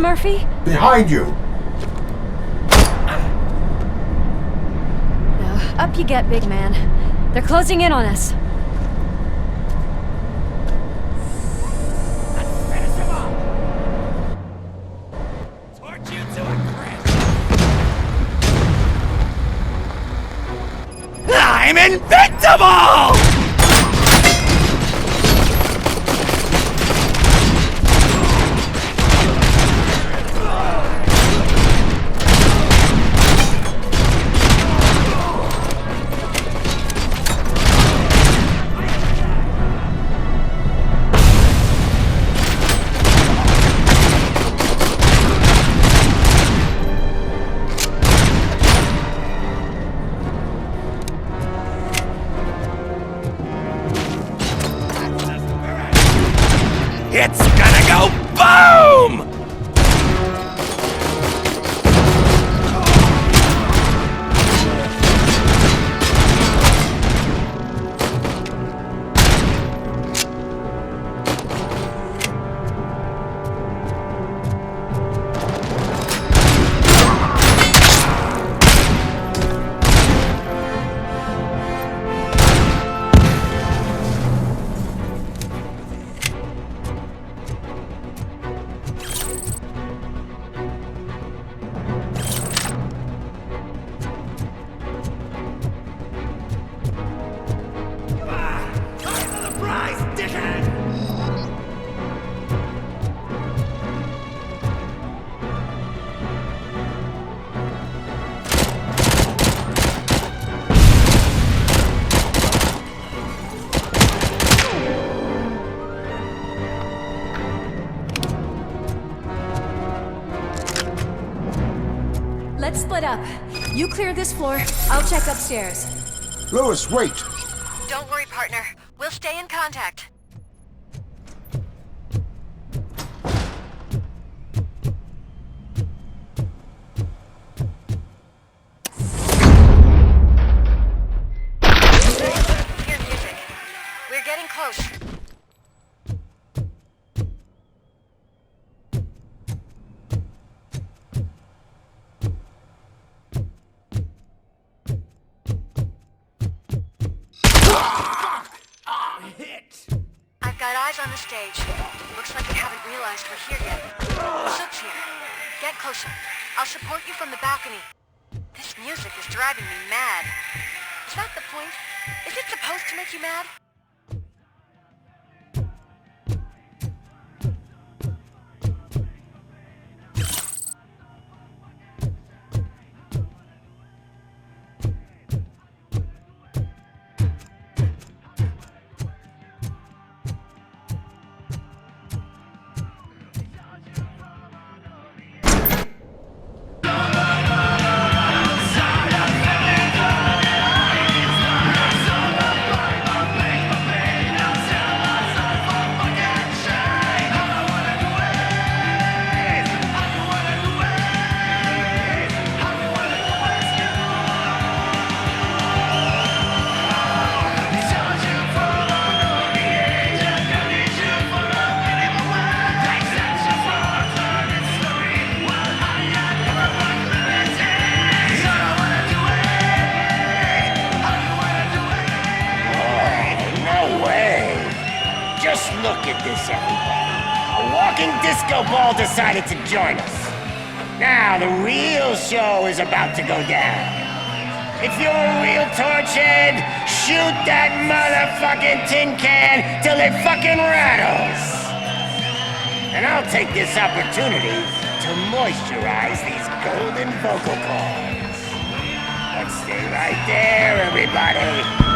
Murphy? Behind you! Now, up you get, big man. They're closing in on us. Finish him off! Torch you to a crisp! I'm invincible! It's gonna go boom! Let's split up. You clear this floor, I'll check upstairs. Lewis, wait! Don't worry, partner. We'll stay in contact. Hear music. We're getting close. I've got eyes on the stage. Looks like they haven't realized we're here yet. Sook's here. Get closer. I'll support you from the balcony. This music is driving me mad. Is that the point? Is it supposed to make you mad? Just look at this, everybody. A walking disco ball decided to join us. Now the real show is about to go down. If you're a real torch head, shoot that motherfucking tin can till it fucking rattles. And I'll take this opportunity to moisturize these golden vocal cords. But stay right there, everybody.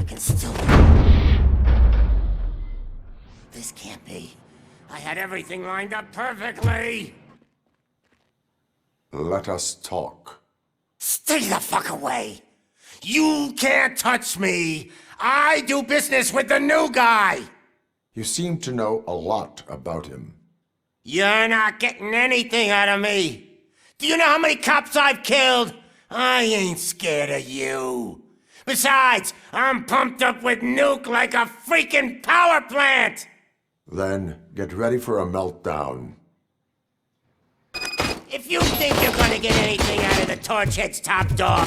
can still... This can't be. I had everything lined up perfectly. Let us talk. Stay the fuck away. You can't touch me. I do business with the new guy. You seem to know a lot about him. You're not getting anything out of me. Do you know how many cops I've killed? I ain't scared of you. Besides, I'm pumped up with nuke like a freaking power plant. Then get ready for a meltdown. If you think you're gonna get anything out of the Torchhead's top dog,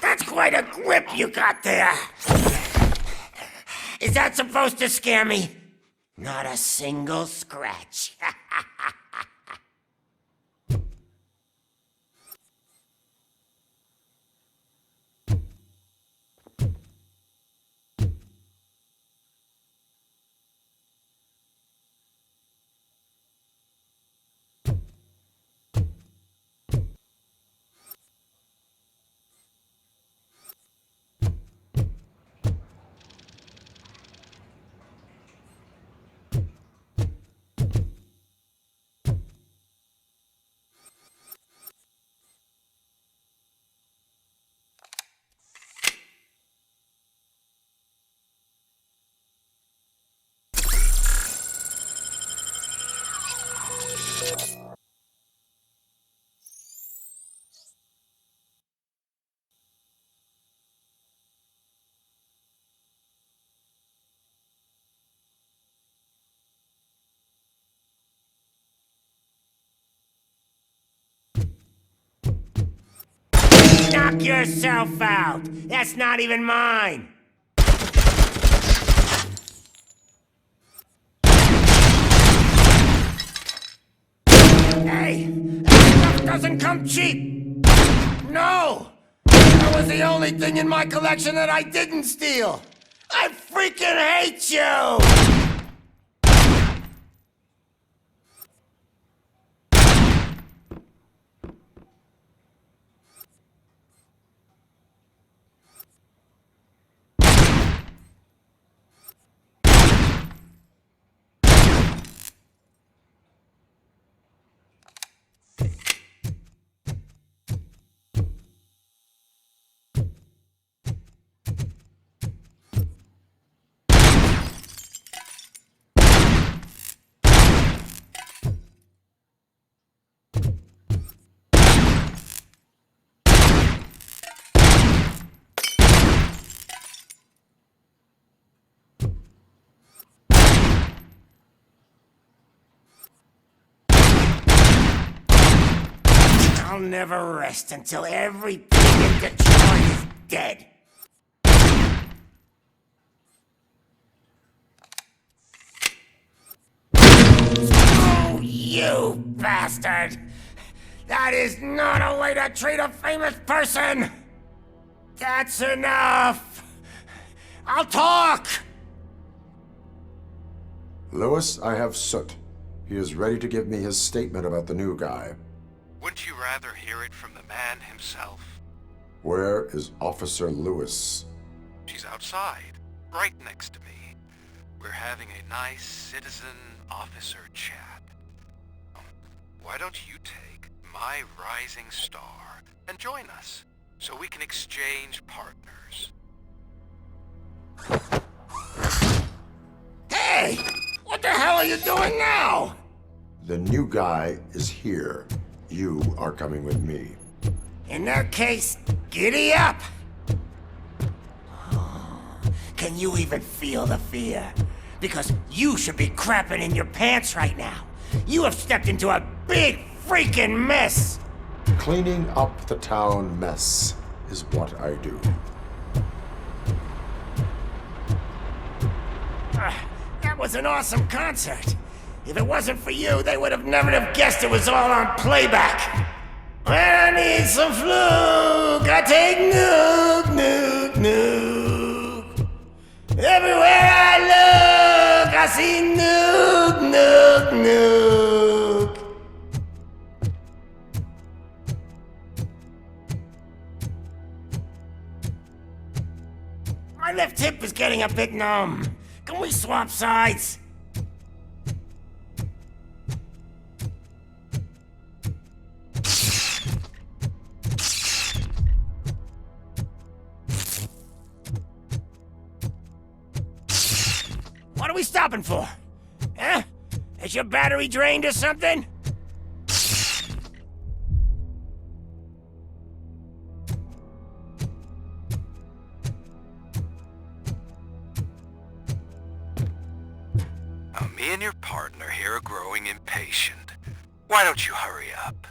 that's quite a grip you got there. Is that supposed to scare me? Not a single scratch. Knock yourself out. That's not even mine. Hey, that stuff doesn't come cheap. No, that was the only thing in my collection that I didn't steal. I freaking hate you. I'll never rest until every pig in Detroit is dead. Oh, you bastard! That is not a way to treat a famous person! That's enough! I'll talk! Lewis, I have Soot. He is ready to give me his statement about the new guy. Wouldn't you rather hear it from the man himself? Where is Officer Lewis? She's outside, right next to me. We're having a nice citizen-officer chat. Why don't you take my rising star and join us, so we can exchange partners? Hey! What the hell are you doing now? The new guy is here. You are coming with me. In that case, giddy up! Can you even feel the fear? Because you should be crapping in your pants right now. You have stepped into a big freaking mess! Cleaning up the town mess is what I do. That was an awesome concert. If it wasn't for you, they would have never have guessed it was all on playback. When I need some fluke, I take nuke, nuke, nuke. Everywhere I look, I see nuke, nuke, nuke. My left hip is getting a bit numb. Can we swap sides? What are we stopping for? Huh? Is your battery drained or something? Me and your partner here are growing impatient. Why don't you hurry up?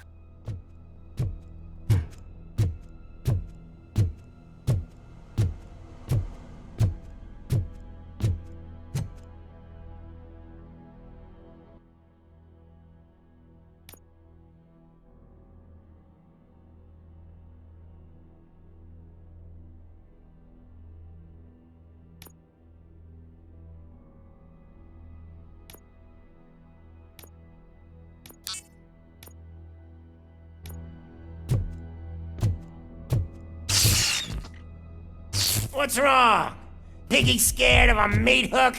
What's wrong? Piggy scared of a meat hook?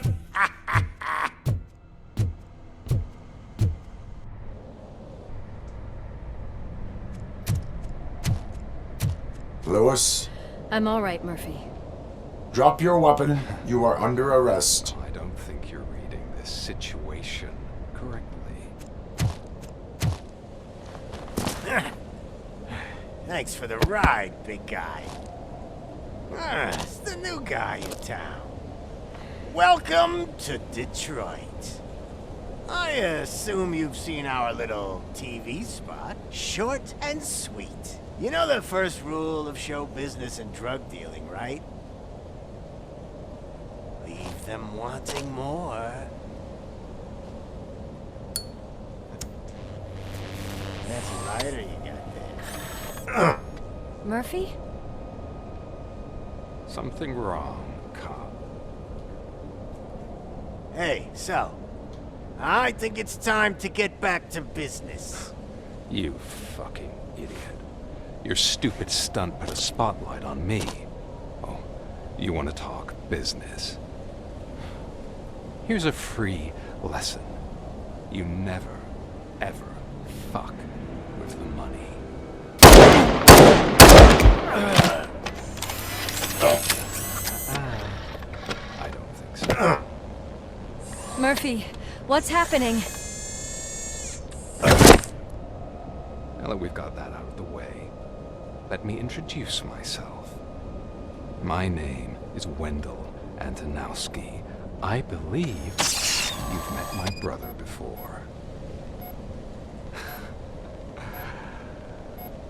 Lewis, I'm all right, Murphy. drop your weapon. You are under arrest. I don't think you're reading this situation correctly. Thanks for the ride, big guy. It's the new guy in town. Welcome to Detroit. I assume you've seen our little TV spot. Short and sweet. You know the first rule of show business and drug dealing, right? Leave them wanting more. That's a lighter you got there. Murphy? Something wrong, cop. Hey, so, I think it's time to get back to business. You fucking idiot. Your stupid stunt put a spotlight on me. Oh, you want to talk business? Here's a free lesson. You never, ever fuck with the money. I don't think so. Murphy, what's happening? Now that we've got that out of the way, let me introduce myself. My name is Wendell Antonowski. I believe you've met my brother before.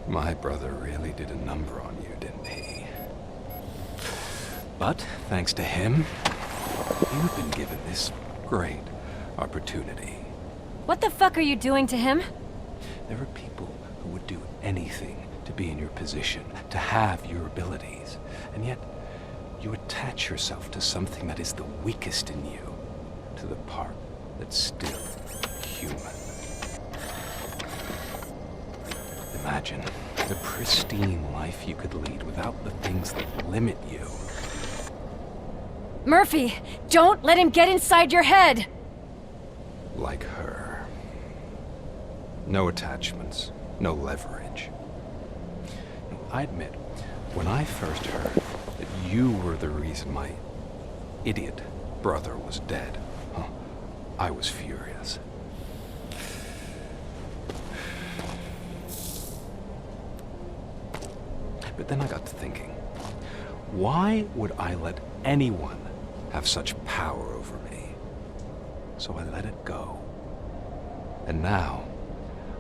My brother really did a number on you, didn't he? But thanks to him, you've been given this great opportunity. What the fuck are you doing to him? There are people who would do anything to be in your position, to have your abilities, and yet you attach yourself to something that is the weakest in you, to the part that's still human. Imagine the pristine life you could lead without the things that limit you. Murphy, don't let him get inside your head! Like her. No attachments, no leverage. I admit, when I first heard that you were the reason my idiot brother was dead, I was furious. But then I got to thinking, why would I let anyone have such power over me? So I let it go. And now,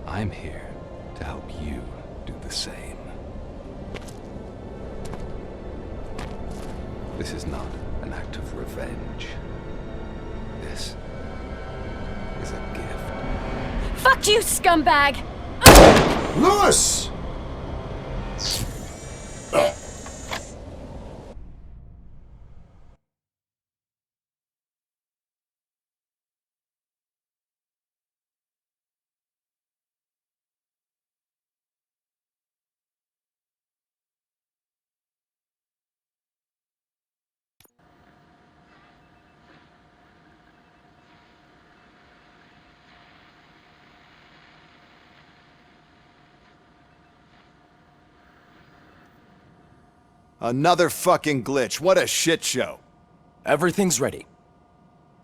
I'm here to help you do the same. This is not an act of revenge. This is a gift. Fuck you, scumbag! Lewis! Another fucking glitch. What a shit show. Everything's ready.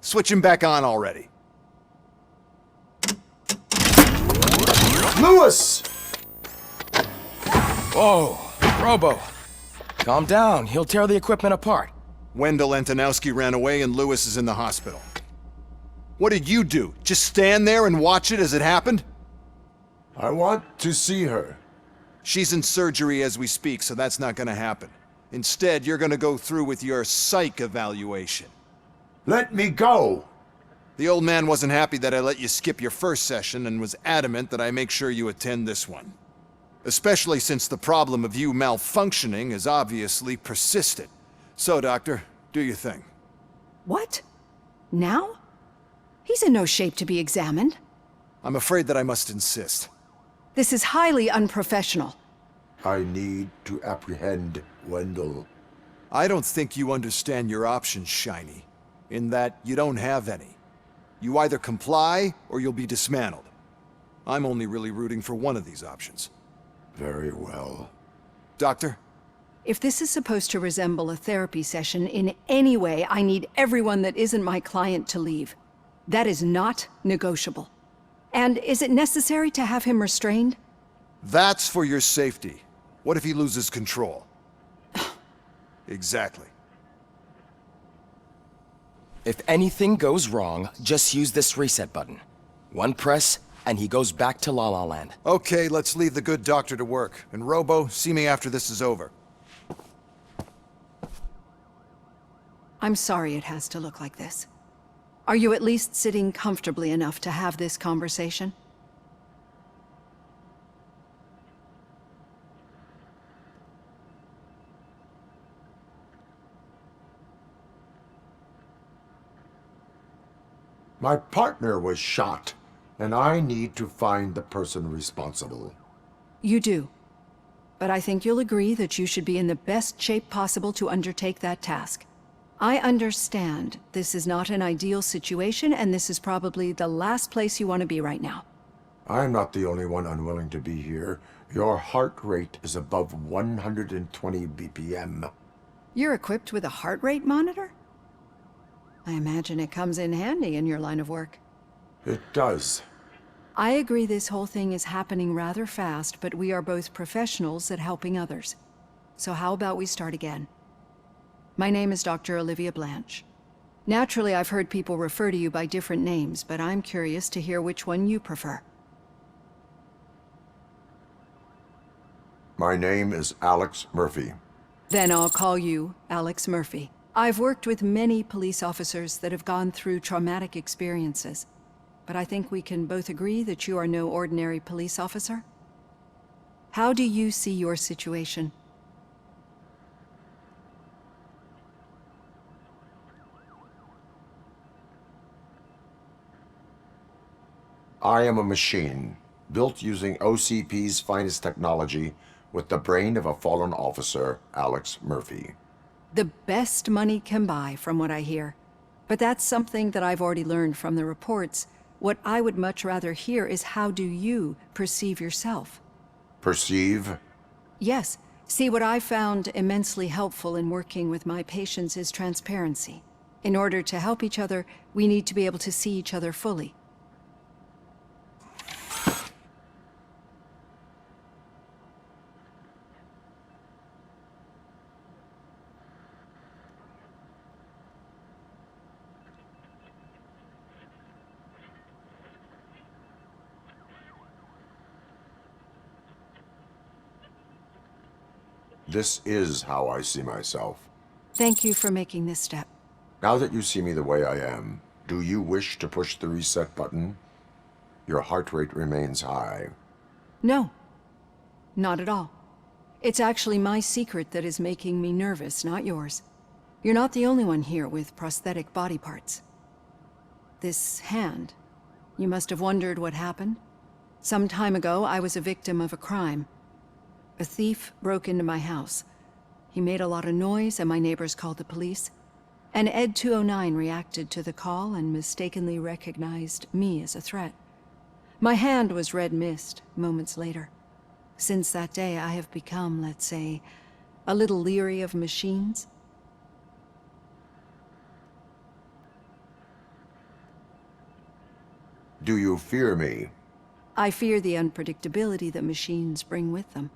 Switch him back on already. Lewis! Whoa, Robo. Calm down. He'll tear the equipment apart. Wendell Antonowski ran away and Lewis is in the hospital. What did you do? Just stand there and watch it as it happened? I want to see her. She's in surgery as we speak, so that's not gonna happen. Instead, you're gonna go through with your psych evaluation. Let me go! The old man wasn't happy that I let you skip your first session and was adamant that I make sure you attend this one. Especially since the problem of you malfunctioning is obviously persistent. So, Doctor, do your thing. What? Now? He's in no shape to be examined. I'm afraid that I must insist. This is highly unprofessional. I need to apprehend Wendell. I don't think you understand your options, Shiny. In that you don't have any. You either comply or you'll be dismantled. I'm only really rooting for one of these options. Very well. Doctor? If this is supposed to resemble a therapy session in any way, I need everyone that isn't my client to leave. That is not negotiable. And is it necessary to have him restrained? That's for your safety. What if he loses control? Exactly. If anything goes wrong, just use this reset button. One press, and he goes back to La La Land. Okay, let's leave the good doctor to work. And Robo, see me after this is over. I'm sorry it has to look like this. Are you at least sitting comfortably enough to have this conversation? My partner was shot, and I need to find the person responsible. You do. But I think you'll agree that you should be in the best shape possible to undertake that task. I understand this is not an ideal situation, and this is probably the last place you want to be right now. I'm not the only one unwilling to be here. Your heart rate is above 120 BPM. You're equipped with a heart rate monitor? I imagine it comes in handy in your line of work. It does. I agree this whole thing is happening rather fast, but we are both professionals at helping others. So how about we start again? My name is Dr. Olivia Blanche. Naturally, I've heard people refer to you by different names, but I'm curious to hear which one you prefer. My name is Alex Murphy. Then I'll call you Alex Murphy. I've worked with many police officers that have gone through traumatic experiences, but I think we can both agree that you are no ordinary police officer. How do you see your situation? I am a machine, built using OCP's finest technology with the brain of a fallen officer, Alex Murphy. The best money can buy, from what I hear. But that's something that I've already learned from the reports. What I would much rather hear is how do you perceive yourself? Perceive? Yes. See, what I found immensely helpful in working with my patients is transparency. In order to help each other, we need to be able to see each other fully. This is how I see myself. Thank you for making this step. Now that you see me the way I am, do you wish to push the reset button? Your heart rate remains high. No, not at all. It's actually my secret that is making me nervous, not yours. You're not the only one here with prosthetic body parts. This hand, you must have wondered what happened. Some time ago, I was a victim of a crime. A thief broke into my house. He made a lot of noise and my neighbors called the police. And Ed 209 reacted to the call and mistakenly recognized me as a threat. My hand was red mist moments later. Since that day, I have become, let's say, A little leery of machines? Do you fear me? I fear the unpredictability that machines bring with them.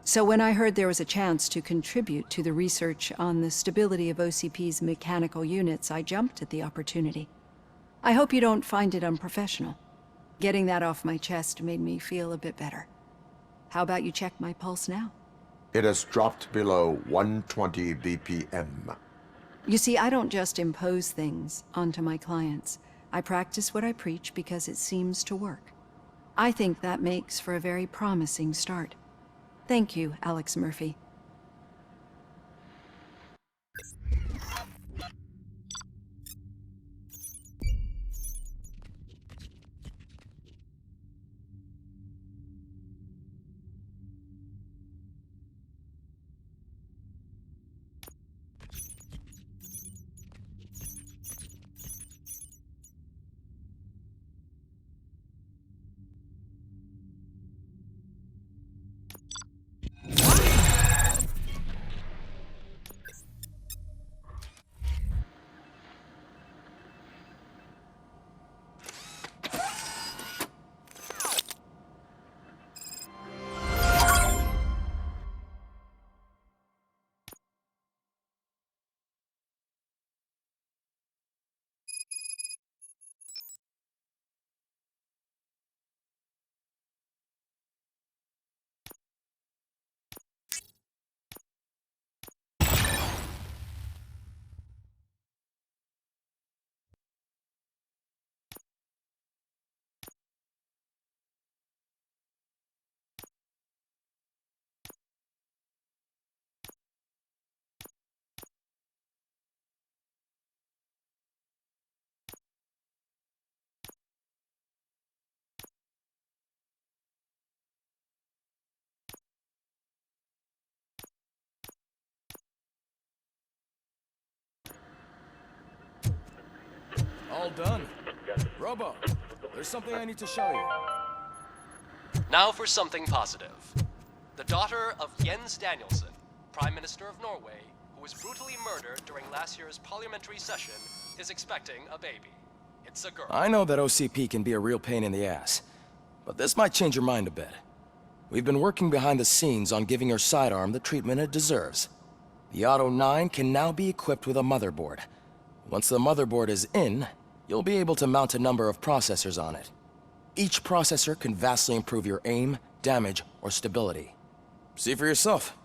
So when I heard there was a chance to contribute to the research on the stability of OCP's mechanical units, I jumped at the opportunity. I hope you don't find it unprofessional. Getting that off my chest made me feel a bit better. How about you check my pulse now? It has dropped below 120 BPM. You see, I don't just impose things onto my clients. I practice what I preach because it seems to work. I think that makes for a very promising start. Thank you, Alex Murphy. All done. Robo, there's something I need to show you. Now for something positive. The daughter of Jens Danielson, Prime Minister of Norway, who was brutally murdered during last year's parliamentary session, is expecting a baby. It's a girl. I know that OCP can be a real pain in the ass, but this might change your mind a bit. We've been working behind the scenes on giving her sidearm the treatment it deserves. The Auto 9 can now be equipped with a motherboard. Once the motherboard is in, you'll be able to mount a number of processors on it. Each processor can vastly improve your aim, damage, or stability. See for yourself.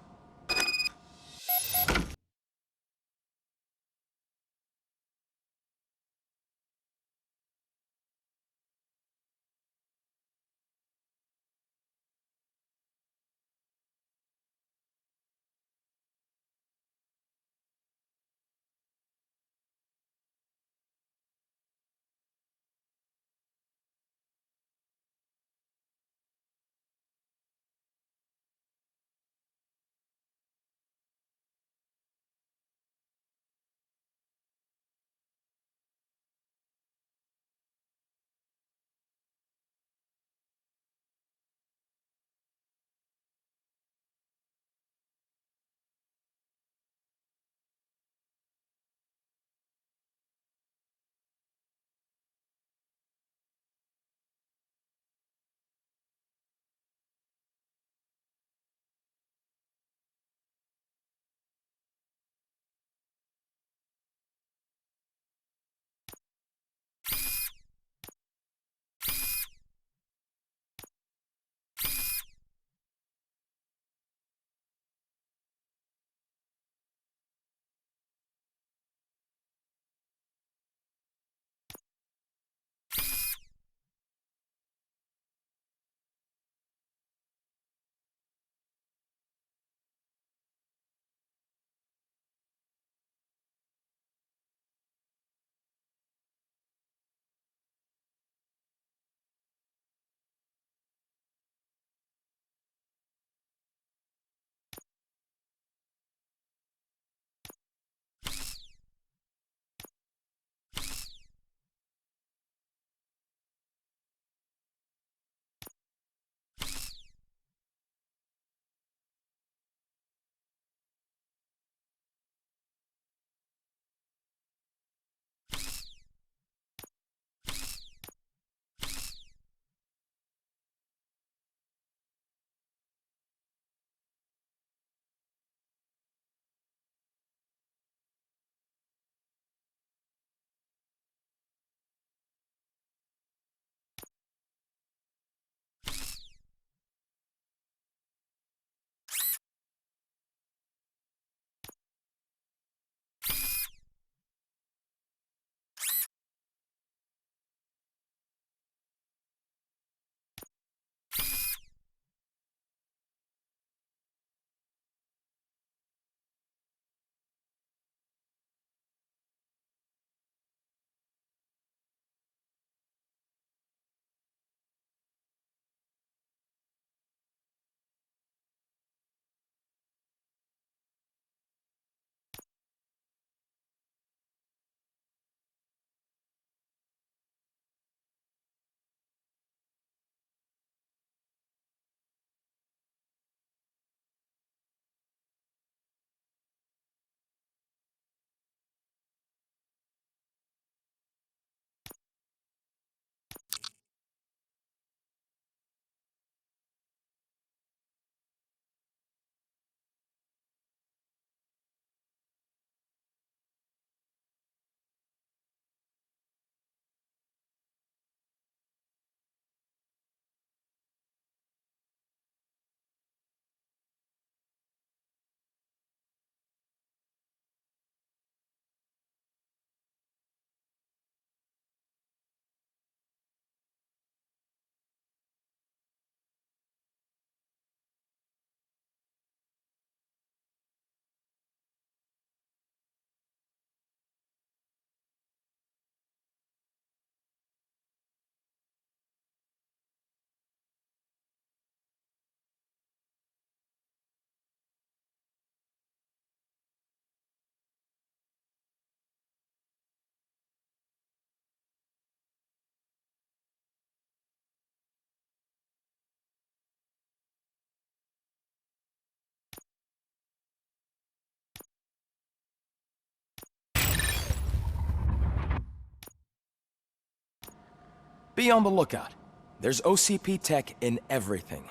Be on the lookout. There's OCP tech in everything.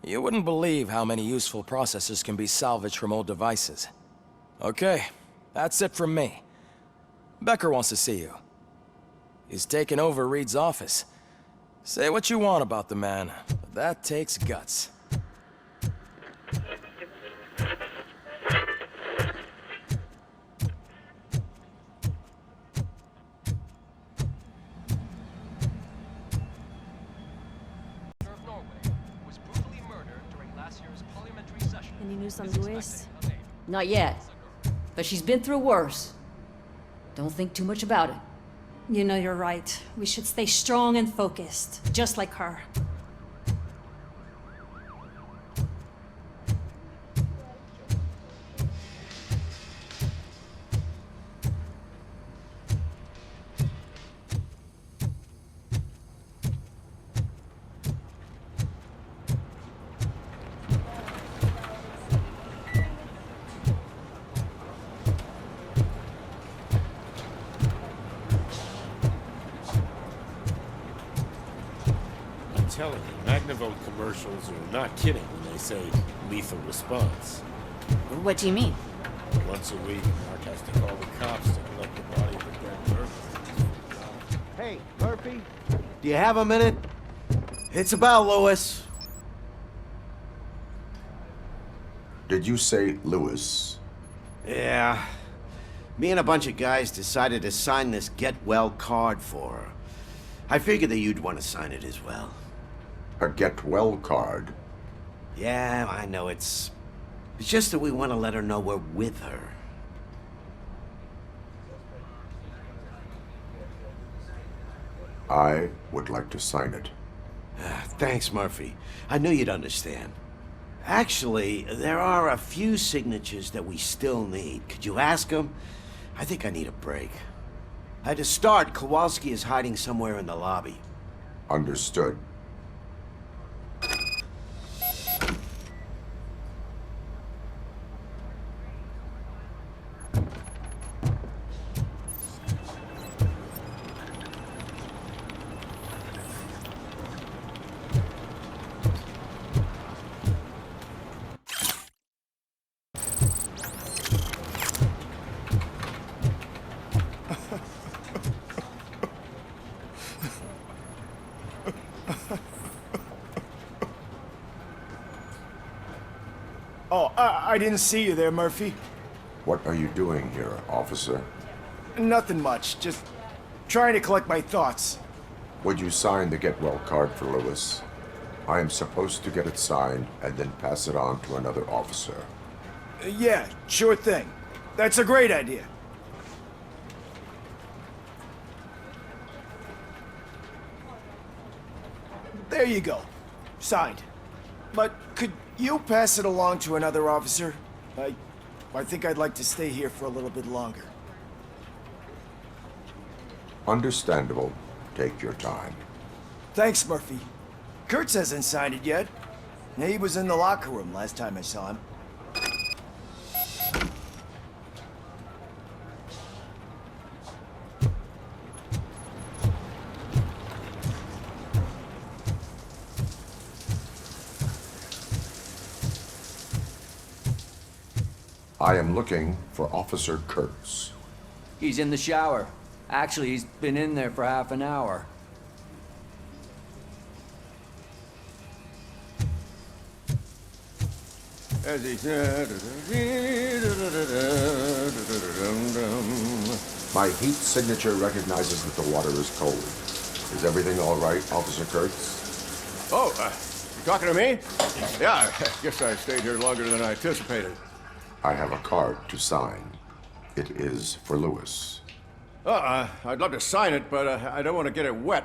You wouldn't believe how many useful processors can be salvaged from old devices. Okay, that's it from me. Becker wants to see you. He's taken over Reed's office. Say what you want about the man, but that takes guts. Of Norway, who was brutally murdered during last year's parliamentary session. Any news on is Lewis? expecting a baby. Not yet. It's a girl. But she's been through worse. Don't think too much about it. You know you're right. We should stay strong and focused, just like her. I'm telling you, Magnavolt commercials are not kidding when they say lethal response. What do you mean? Once a week, Mark has to call the cops to collect the body of a dead Murphy. Hey, Murphy, do you have a minute? It's about Lewis. Did you say Lewis? Yeah. Me and a bunch of guys decided to sign this get well card for her. I figured that you'd want to sign it as well. A get well card? Yeah, I know it's just that we want to let her know we're with her. I would like to sign it. Thanks, Murphy. I knew you'd understand. Actually, there are a few signatures that we still need. Could you ask them? I think I need a break. To start, Kowalski is hiding somewhere in the lobby. Understood. Oh, I didn't see you there, Murphy. What are you doing here, officer? Nothing much, just trying to collect my thoughts. Would you sign the get well card for Lewis? I am supposed to get it signed and then pass it on to another officer. Yeah, sure thing. That's a great idea. There you go. Signed. But could you pass it along to another officer? I think I'd like to stay here for a little bit longer. Understandable. Take your time. Thanks, Murphy. Kurtz hasn't signed it yet. He was in the locker room last time I saw him. I am looking for Officer Kurtz. He's in the shower. Actually, he's been in there for half an hour. My heat signature recognizes that the water is cold. Is everything all right, Officer Kurtz? Oh, you talking to me? Yeah, I guess I stayed here longer than I anticipated. I have a card to sign. It is for Lewis. I'd love to sign it, but I don't want to get it wet.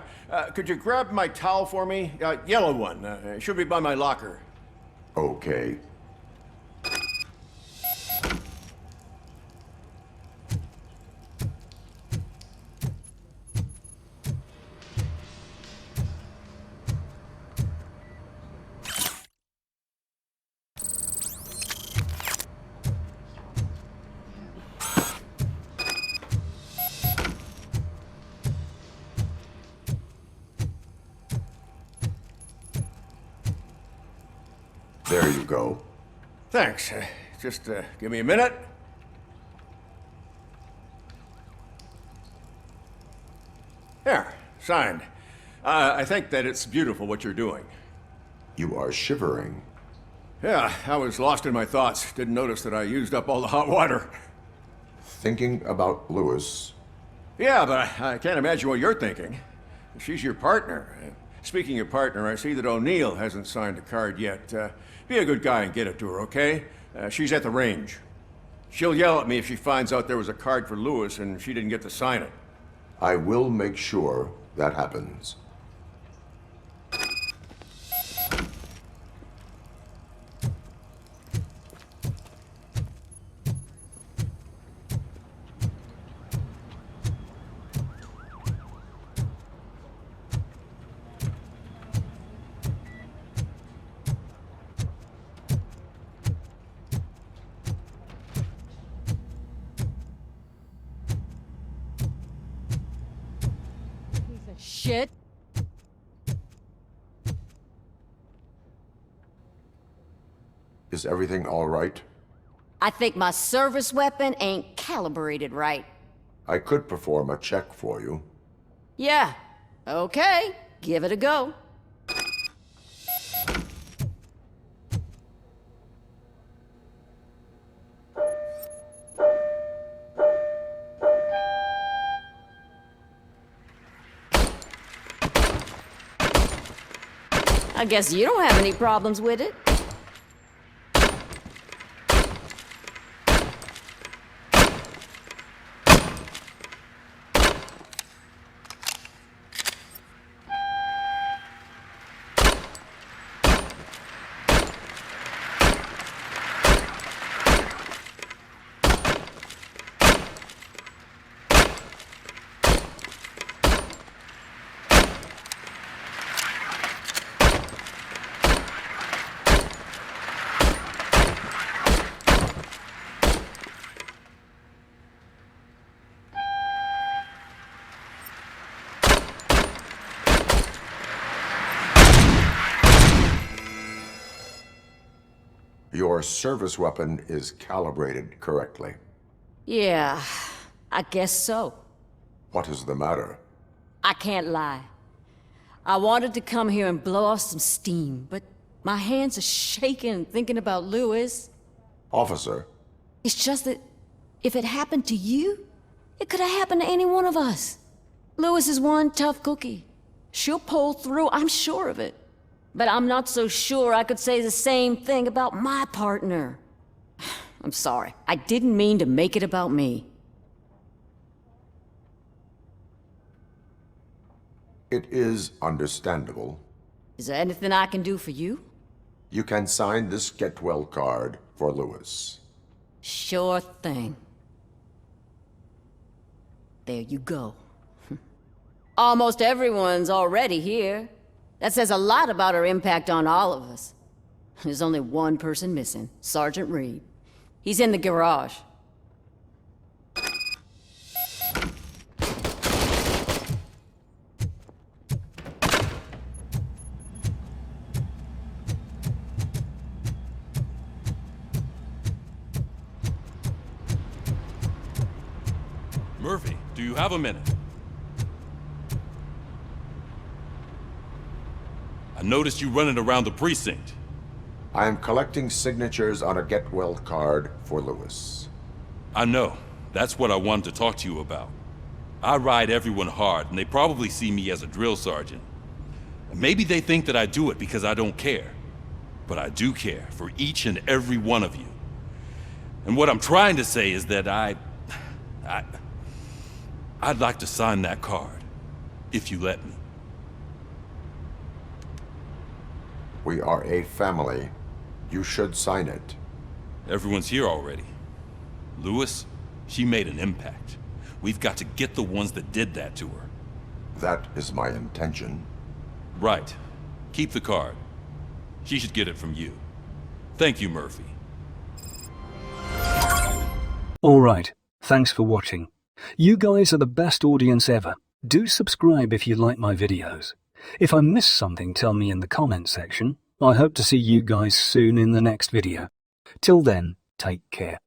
Could you grab my towel for me? Yellow one. It should be by my locker. Okay. Here you go. Thanks. Just give me a minute. There, signed. I think that it's beautiful what you're doing. You are shivering. Yeah, I was lost in my thoughts. Didn't notice that I used up all the hot water. Thinking about Lewis. Yeah, but I can't imagine what you're thinking. She's your partner. Speaking of partner, I see that O'Neill hasn't signed a card yet. Be a good guy and get it to her, okay? She's at the range. She'll yell at me if she finds out there was a card for Lewis and she didn't get to sign it. I will make sure that happens. Shit. Is everything all right? I think my service weapon ain't calibrated right. I could perform a check for you. Yeah. Okay. Give it a go. I guess you don't have any problems with it. Your service weapon is calibrated correctly. Yeah, I guess so. What is the matter? I can't lie. I wanted to come here and blow off some steam, but my hands are shaking thinking about Lewis. Officer. It's just that if it happened to you, it could have happened to any one of us. Lewis is one tough cookie. She'll pull through, I'm sure of it. But I'm not so sure I could say the same thing about my partner. I'm sorry. I didn't mean to make it about me. It is understandable. Is there anything I can do for you? You can sign this get well card for Lewis. Sure thing. There you go. Almost everyone's already here. That says a lot about her impact on all of us. There's only one person missing, Sergeant Reed. He's in the garage. Murphy, do you have a minute? I noticed you running around the precinct. I am collecting signatures on a get well card for Lewis. I know. That's what I wanted to talk to you about. I ride everyone hard, and they probably see me as a drill sergeant. Maybe they think that I do it because I don't care. But I do care for each and every one of you. And what I'm trying to say is that I'd like to sign that card, if you let me. We are a family. You should sign it. Everyone's here already. Lewis, she made an impact. We've got to get the ones that did that to her. That is my intention. Right. Keep the card. She should get it from you. Thank you, Murphy. Alright, thanks for watching. You guys are the best audience ever. Do subscribe if you like my videos. If I missed something, tell me in the comment section. I hope to see you guys soon in the next video. Till then, take care.